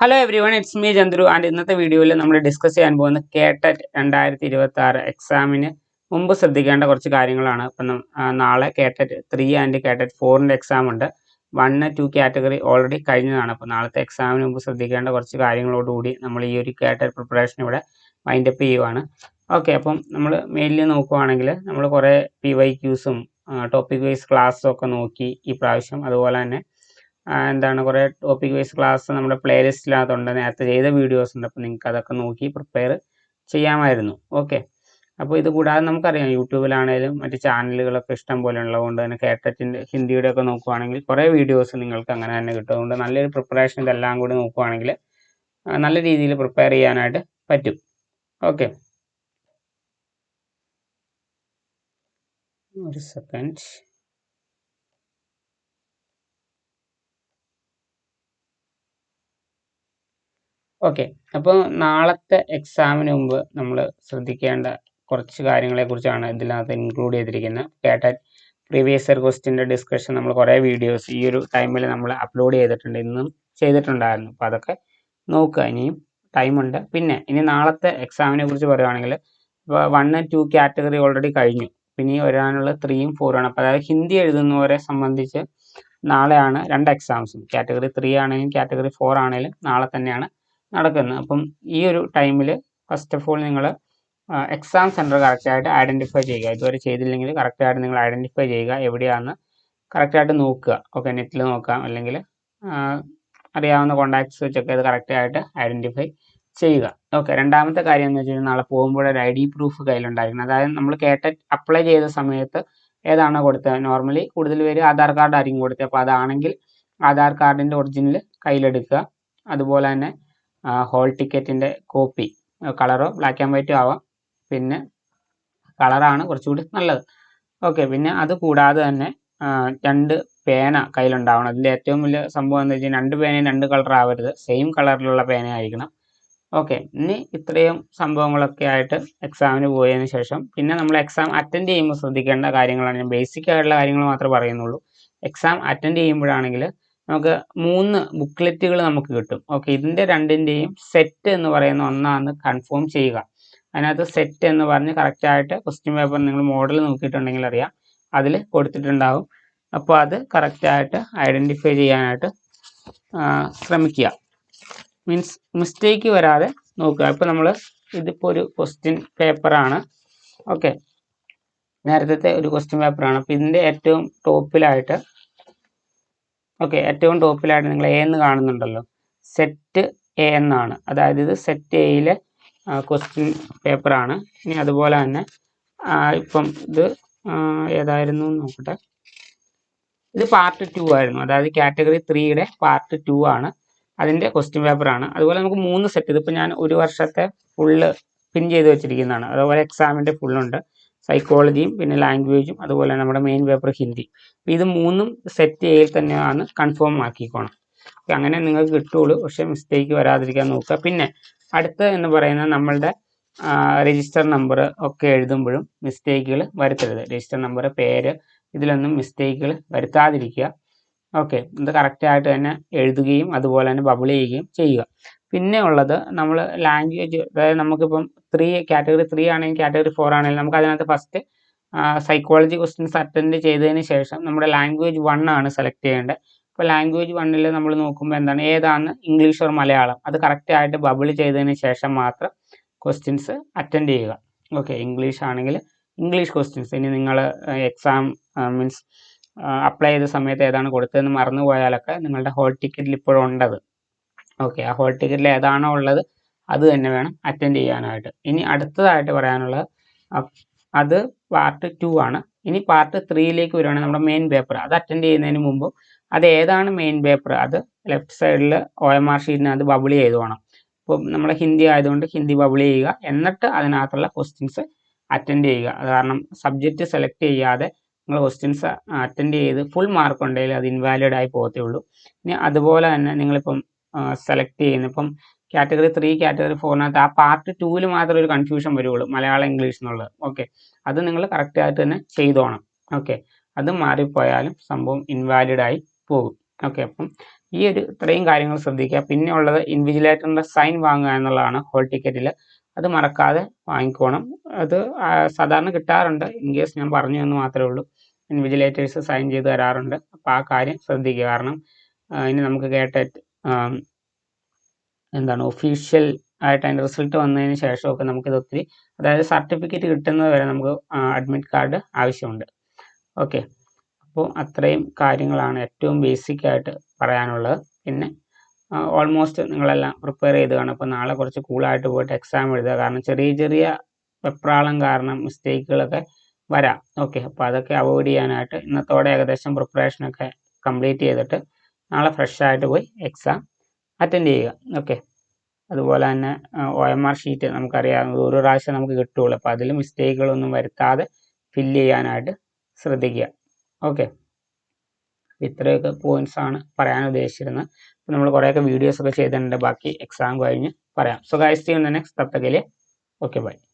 Hello every one, it's me Chandru. And ഇന്നത്തെ വീഡിയോയിൽ നമ്മൾ ഡിസ്കസ് ചെയ്യാൻ പോകുന്ന കേട്ടറ്റ് 2026 എക്സാമിന് മുമ്പ് ശ്രദ്ധിക്കേണ്ട കുറച്ച് കാര്യങ്ങളാണ്. അപ്പം നാളെ കേട്ടറ്റ് 3 ആൻഡ് കേട്ടറ്റ് 4ൻ്റെ എക്സാം ഉണ്ട്. 1, 2 കാറ്റഗറി ഓൾറെഡി കഴിഞ്ഞതാണ്. അപ്പോൾ നാളത്തെ എക്സാമിന് മുമ്പ് ശ്രദ്ധിക്കേണ്ട കുറച്ച് കാര്യങ്ങളോടുകൂടി നമ്മൾ ഈ ഒരു കേട്ടറ്റ് പ്രിപ്പറേഷൻ ഇവിടെ വൈൻഡപ്പ് ചെയ്യുവാണ്. ഓക്കെ, അപ്പം നമ്മൾ മെയിൻലി നോക്കുവാണെങ്കിൽ നമ്മൾ കുറേ PYQസും ടോപ്പിക് വൈസ് ക്ലാസ്സും ഒക്കെ നോക്കി ഈ പ്രാവശ്യം. അതുപോലെ തന്നെ എന്താണ് കുറേ ടോപ്പിക് വൈസ് ക്ലാസ് നമ്മുടെ പ്ലേലിസ്റ്റിനകത്തുണ്ട്, നേരത്തെ ചെയ്ത വീഡിയോസ് ഉണ്ട്. അപ്പോൾ നിങ്ങൾക്ക് അതൊക്കെ നോക്കി പ്രിപ്പയർ ചെയ്യാമായിരുന്നു. ഓക്കെ, അപ്പോൾ ഇത് കൂടാതെ നമുക്കറിയാം യൂട്യൂബിലാണെങ്കിലും മറ്റ് ചാനലുകളൊക്കെ ഇഷ്ടം പോലെ ഉള്ളതുകൊണ്ട് തന്നെ കേട്ടറ്റിൻ്റെ ഹിന്ദിയുടെ ഒക്കെ നോക്കുവാണെങ്കിൽ കുറേ വീഡിയോസ് നിങ്ങൾക്ക് അങ്ങനെ തന്നെ കിട്ടും. അതുകൊണ്ട് നല്ലൊരു പ്രിപ്പറേഷൻ ഇതെല്ലാം കൂടി നോക്കുവാണെങ്കിൽ നല്ല രീതിയിൽ പ്രിപ്പയർ ചെയ്യാനായിട്ട് പറ്റും. ഓക്കെ, ഒരു സെക്കൻഡ്. ഓക്കെ, അപ്പോൾ നാളത്തെ എക്സാമിന് മുമ്പ് നമ്മൾ ശ്രദ്ധിക്കേണ്ട കുറച്ച് കാര്യങ്ങളെക്കുറിച്ചാണ് ഇതിനകത്ത് ഇൻക്ലൂഡ് ചെയ്തിരിക്കുന്നത്. കേട്ടറ്റ് പ്രീവിയസ് ഇയർ ക്വസ്റ്റ്യൻ്റെ ഡിസ്കഷൻ നമ്മൾ കുറേ വീഡിയോസ് ഈ ഒരു ടൈമിൽ നമ്മൾ അപ്ലോഡ് ചെയ്തിട്ടുണ്ട്, ഇന്നും ചെയ്തിട്ടുണ്ടായിരുന്നു. അപ്പോൾ അതൊക്കെ നോക്കുക, ഇനിയും ടൈമുണ്ട്. പിന്നെ ഇനി നാളത്തെ എക്സാമിനെ കുറിച്ച് പറയുകയാണെങ്കിൽ ഇപ്പോൾ 1 and 2 കാറ്റഗറി ഓൾറെഡി കഴിഞ്ഞു. പിന്നെ ഈ വരാനുള്ള 3ഉം 4ആണ്. അപ്പോൾ അതായത് ഹിന്ദി എഴുതുന്നവരെ സംബന്ധിച്ച് നാളെയാണ് 2 എക്സാംസും. കാറ്റഗറി 3 ആണെങ്കിലും കാറ്റഗറി 4 ആണെങ്കിലും നാളെ തന്നെയാണ് നടക്കുന്നത്. അപ്പം ഈ ഒരു ടൈമിൽ ഫസ്റ്റ് ഓഫ് ഓൾ നിങ്ങൾ എക്സാം സെൻറ്റർ കറക്റ്റായിട്ട് ഐഡൻറ്റിഫൈ ചെയ്യുക. ഇതുവരെ ചെയ്തില്ലെങ്കിൽ കറക്റ്റായിട്ട് നിങ്ങൾ ഐഡൻറ്റിഫൈ ചെയ്യുക, എവിടെയാണെന്ന് കറക്റ്റായിട്ട് നോക്കുക. ഓക്കെ, നെറ്റിൽ നോക്കാം, അല്ലെങ്കിൽ അറിയാവുന്ന കോൺടാക്ട്സ് വെച്ചൊക്കെ അത് കറക്റ്റായിട്ട് ഐഡൻറ്റിഫൈ ചെയ്യുക. ഓക്കെ, രണ്ടാമത്തെ കാര്യം എന്ന് വെച്ച് കഴിഞ്ഞാൽ നാളെ പോകുമ്പോൾ ഒരു ID പ്രൂഫ് കയ്യിലുണ്ടായിരിക്കണം. അതായത് നമ്മൾ കേട്ടറ്റ് അപ്ലൈ ചെയ്ത സമയത്ത് ഏതാണോ കൊടുത്തത്, നോർമലി കൂടുതൽ പേര് ആധാർ കാർഡ് ആയിരിക്കും കൊടുത്തത്. അപ്പോൾ അതാണെങ്കിൽ ആധാർ കാർഡിൻ്റെ ഒറിജിനൽ കയ്യിലെടുക്കുക. അതുപോലെ തന്നെ ഹോൾ ടിക്കറ്റിൻ്റെ കോപ്പി, കളറോ ബ്ലാക്ക് ആൻഡ് വൈറ്റോ ആവാം, പിന്നെ കളറാണ് കുറച്ചുകൂടി നല്ലത്. ഓക്കെ, പിന്നെ അത് കൂടാതെ തന്നെ 2 പേന കയ്യിലുണ്ടാവണം. അതിൻ്റെ ഏറ്റവും വലിയ സംഭവം എന്ന് വെച്ചാൽ 2 പേനയും 2 കളർ ആവരുത്, സെയിം കളറിലുള്ള പേന ആയിരിക്കണം. ഓക്കെ, ഇനി ഇത്രയും സംഭവങ്ങളൊക്കെ ആയിട്ട് എക്സാമിന് പോയതിന് ശേഷം പിന്നെ നമ്മൾ എക്സാം അറ്റൻഡ് ചെയ്യുമ്പോൾ ശ്രദ്ധിക്കേണ്ട കാര്യങ്ങളാണ്. ഞാൻ ബേസിക് ആയിട്ടുള്ള കാര്യങ്ങൾ മാത്രമേ പറയുന്നുള്ളൂ. എക്സാം അറ്റൻഡ് ചെയ്യുമ്പോഴാണെങ്കിൽ നമുക്ക് 3 ബുക്ക്ലെറ്റുകൾ നമുക്ക് കിട്ടും. ഓക്കെ, ഇതിൻ്റെ രണ്ടിൻ്റെയും സെറ്റ് എന്ന് പറയുന്ന ഒന്നാണെന്ന് കൺഫേം ചെയ്യുക. അതിനകത്ത് സെറ്റ് എന്ന് പറഞ്ഞ് കറക്റ്റായിട്ട് ക്വസ്റ്റ്യൻ പേപ്പർ നിങ്ങൾ മോഡൽ നോക്കിയിട്ടുണ്ടെങ്കിൽ അറിയാം, അതിൽ കൊടുത്തിട്ടുണ്ടാവും. അപ്പോൾ അത് കറക്റ്റായിട്ട് ഐഡൻറ്റിഫൈ ചെയ്യാനായിട്ട് ശ്രമിക്കുക. മീൻസ് മിസ്റ്റേക്ക് വരാതെ നോക്കുക. ഇപ്പോൾ നമ്മൾ ഇതിപ്പോൾ ഒരു ക്വസ്റ്റ്യൻ പേപ്പറാണ്. ഓക്കെ, നേരത്തെ ഒരു ക്വസ്റ്റ്യൻ പേപ്പറാണ്. അപ്പോൾ ഇതിൻ്റെ ഏറ്റവും ടോപ്പിലായിട്ട് നിങ്ങൾ A എന്ന് കാണുന്നുണ്ടല്ലോ, സെറ്റ് A എന്നാണ്. അതായത് ഇത് സെറ്റ് Aയിലെ ക്വസ്റ്റ്യൻ പേപ്പറാണ്. ഇനി അതുപോലെ തന്നെ ഇപ്പം ഇത് ഏതായിരുന്നു നോക്കട്ടെ, ഇത് പാർട്ട് 2 ആയിരുന്നു. അതായത് കാറ്റഗറി 3യുടെ പാർട്ട് 2 ആണ്, അതിൻ്റെ ക്വസ്റ്റ്യൻ പേപ്പറാണ്. അതുപോലെ നമുക്ക് 3 സെറ്റ്, ഇതിപ്പോൾ ഞാൻ ഒരു വർഷത്തെ ഫുള്ള് പിൻ ചെയ്ത് വെച്ചിരിക്കുന്നതാണ്. അതുപോലെ എക്സാമിൻ്റെ ഫുള്ളുണ്ട്, സൈക്കോളജിയും പിന്നെ ലാംഗ്വേജും അതുപോലെ നമ്മുടെ മെയിൻ പേപ്പർ ഹിന്ദി. ഇത് 3ഉം സെറ്റ് Aയിൽ തന്നെയാണ് കൺഫേം ആക്കിക്കോണം. അങ്ങനെ നിങ്ങൾക്ക് കിട്ടുള്ളൂ, പക്ഷേ മിസ്റ്റേക്ക് വരാതിരിക്കാൻ നോക്കുക. പിന്നെ അടുത്ത എന്ന് പറയുന്നത് നമ്മളുടെ രജിസ്റ്റർ നമ്പർ ഒക്കെ എഴുതുമ്പോഴും മിസ്റ്റേക്കുകൾ വരുത്തരുത്. രജിസ്റ്റർ നമ്പർ, പേര്, ഇതിലൊന്നും മിസ്റ്റേക്കുകൾ വരുത്താതിരിക്കുക. ഓക്കെ, ഇത് കറക്റ്റായിട്ട് തന്നെ എഴുതുകയും അതുപോലെ തന്നെ ബബിൾ ചെയ്യുകയും ചെയ്യുക. പിന്നെ ഉള്ളത് നമ്മൾ ലാംഗ്വേജ്, അതായത് നമുക്കിപ്പം കാറ്റഗറി 3 ആണെങ്കിൽ കാറ്റഗറി 4 ആണെങ്കിലും നമുക്ക് അതിനകത്ത് ഫസ്റ്റ് സൈക്കോളജി ക്വസ്റ്റ്യൻസ് അറ്റൻഡ് ചെയ്തതിന് ശേഷം നമ്മുടെ ലാംഗ്വേജ് 1 ആണ് സെലക്ട് ചെയ്യേണ്ടത്. അപ്പോൾ ലാംഗ്വേജ് 1ൽ നമ്മൾ നോക്കുമ്പോൾ എന്താണ്, ഏതാണ് ഇംഗ്ലീഷ് ഓർ മലയാളം, അത് കറക്റ്റായിട്ട് ബബിൾ ചെയ്തതിന് ശേഷം മാത്രം ക്വസ്റ്റ്യൻസ് അറ്റൻഡ് ചെയ്യുക. ഓക്കെ, ഇംഗ്ലീഷ് ആണെങ്കിൽ ഇംഗ്ലീഷ് ക്വസ്റ്റ്യൻസ്. ഇനി നിങ്ങൾ എക്സാം മീൻസ് അപ്ലൈ ചെയ്ത സമയത്ത് ഏതാണ് കൊടുത്തതെന്ന് മറന്നു പോയാലൊക്കെ നിങ്ങളുടെ ഹോൾ ടിക്കറ്റിൽ ഇപ്പോഴും ഉണ്ടത്. ഓക്കെ, ആ ഹോൾ ടിക്കറ്റിൽ ഏതാണോ ഉള്ളത് അത് തന്നെ വേണം അറ്റൻഡ് ചെയ്യാനായിട്ട്. ഇനി അടുത്തതായിട്ട് പറയാനുള്ളത് അത് പാർട്ട് 2 ആണ്. ഇനി പാർട്ട് 3യിലേക്ക് വരുവാണെങ്കിൽ നമ്മുടെ മെയിൻ പേപ്പർ, അത് അറ്റൻഡ് ചെയ്യുന്നതിന് മുമ്പ് അത് ഏതാണ് മെയിൻ പേപ്പർ അത് ലെഫ്റ്റ് സൈഡിൽ OMR ഷീറ്റിനകത്ത് ബബിൾ ചെയ്ത് വേണം. ഇപ്പോൾ നമ്മൾ ഹിന്ദി ആയതുകൊണ്ട് ഹിന്ദി ബബിൾ ചെയ്യുക, എന്നിട്ട് അതിനകത്തുള്ള ക്വസ്റ്റ്യൻസ് അറ്റൻഡ് ചെയ്യുക. അത് കാരണം സബ്ജക്റ്റ് സെലക്ട് ചെയ്യാതെ നിങ്ങൾ ക്വസ്റ്റ്യൻസ് അറ്റൻഡ് ചെയ്ത് ഫുൾ മാർക്ക് ഉണ്ടെങ്കിൽ അത് ഇൻവാലിഡ് ആയി പോകത്തേ ഉള്ളൂ. ഇനി അതുപോലെ തന്നെ നിങ്ങളിപ്പം സെലക്ട് ചെയ്യുന്ന ഇപ്പം കാറ്റഗറി 3 കാറ്റഗറി 4നകത്ത് ആ പാർട്ട് 2ൽ മാത്രമേ ഒരു കൺഫ്യൂഷൻ വരുള്ളൂ, മലയാളം ഇംഗ്ലീഷ് എന്നുള്ളത്. ഓക്കെ, അത് നിങ്ങൾ കറക്റ്റായിട്ട് തന്നെ ചെയ്തോണം. ഓക്കെ, അത് മാറിപ്പോയാലും സംഭവം ഇൻവാലിഡ് ആയി പോകും. ഓക്കെ, അപ്പം ഈ ഇത്രയും കാര്യങ്ങൾ ശ്രദ്ധിക്കുക. പിന്നെ ഉള്ളത് ഇൻവിജിലേറ്ററിൻ്റെ സൈൻ വാങ്ങുക എന്നുള്ളതാണ് ഹോൾ ടിക്കറ്റിൽ. അത് മറക്കാതെ വാങ്ങിക്കോണം. അത് സാധാരണ കിട്ടാറുണ്ട്. ഇൻ കേസ് ഞാൻ പറഞ്ഞു എന്ന് മാത്രമേ ഉള്ളൂ. ഇൻവിജിലേറ്റേഴ്സ് സൈൻ ചെയ്ത് തരാറുണ്ട്. അപ്പോൾ ആ കാര്യം ശ്രദ്ധിക്കുക. കാരണം ഇനി നമുക്ക് കേട്ടറ്റ് ഒഫീഷ്യൽ ആയിട്ട് അതിൻ്റെ റിസൾട്ട് വന്നതിന് ശേഷമൊക്കെ നമുക്കിത് ഒത്തിരി, അതായത് സർട്ടിഫിക്കറ്റ് കിട്ടുന്നത് വരെ നമുക്ക് അഡ്മിറ്റ് കാർഡ് ആവശ്യമുണ്ട്. ഓക്കെ, അപ്പോൾ അത്രയും കാര്യങ്ങളാണ് ഏറ്റവും ബേസിക് ആയിട്ട് പറയാനുള്ളത്. പിന്നെ ഓൾമോസ്റ്റ് നിങ്ങളെല്ലാം പ്രിപ്പയർ ചെയ്ത് കാണും. അപ്പോൾ നാളെ കുറച്ച് കൂളായിട്ട് പോയിട്ട് എക്സാം എഴുതുക. കാരണം ചെറിയ ചെറിയ വെപ്രാളം കാരണം മിസ്റ്റേക്കുകളൊക്കെ വരാം. ഓക്കെ, അപ്പോൾ അതൊക്കെ അവോയ്ഡ് ചെയ്യാനായിട്ട് ഇന്നത്തോടെ ഏകദേശം പ്രിപ്പറേഷനൊക്കെ കംപ്ലീറ്റ് ചെയ്തിട്ട് നാളെ ഫ്രഷ് ആയിട്ട് പോയി എക്സാം അറ്റൻഡ് ചെയ്യുക. ഓക്കെ, അതുപോലെ തന്നെ OMR ഷീറ്റ് നമുക്കറിയാവുന്നത് ഒരു പ്രാവശ്യം നമുക്ക് കിട്ടുകയുള്ളൂ. അപ്പോൾ അതിൽ മിസ്റ്റേക്കുകളൊന്നും വരുത്താതെ ഫില്ല് ചെയ്യാനായിട്ട് ശ്രദ്ധിക്കുക. ഓക്കെ, ഇത്രയൊക്കെ പോയിന്റ്സ് ആണ് പറയാൻ ഉദ്ദേശിച്ചിരുന്നത്. അപ്പോൾ നമ്മൾ കുറേയൊക്കെ വീഡിയോസൊക്കെ ചെയ്തിട്ടുണ്ട്. ബാക്കി എക്സാം കഴിഞ്ഞ് പറയാം. So guys, see you in the next. തബ് തക് के लिए ओके बाय.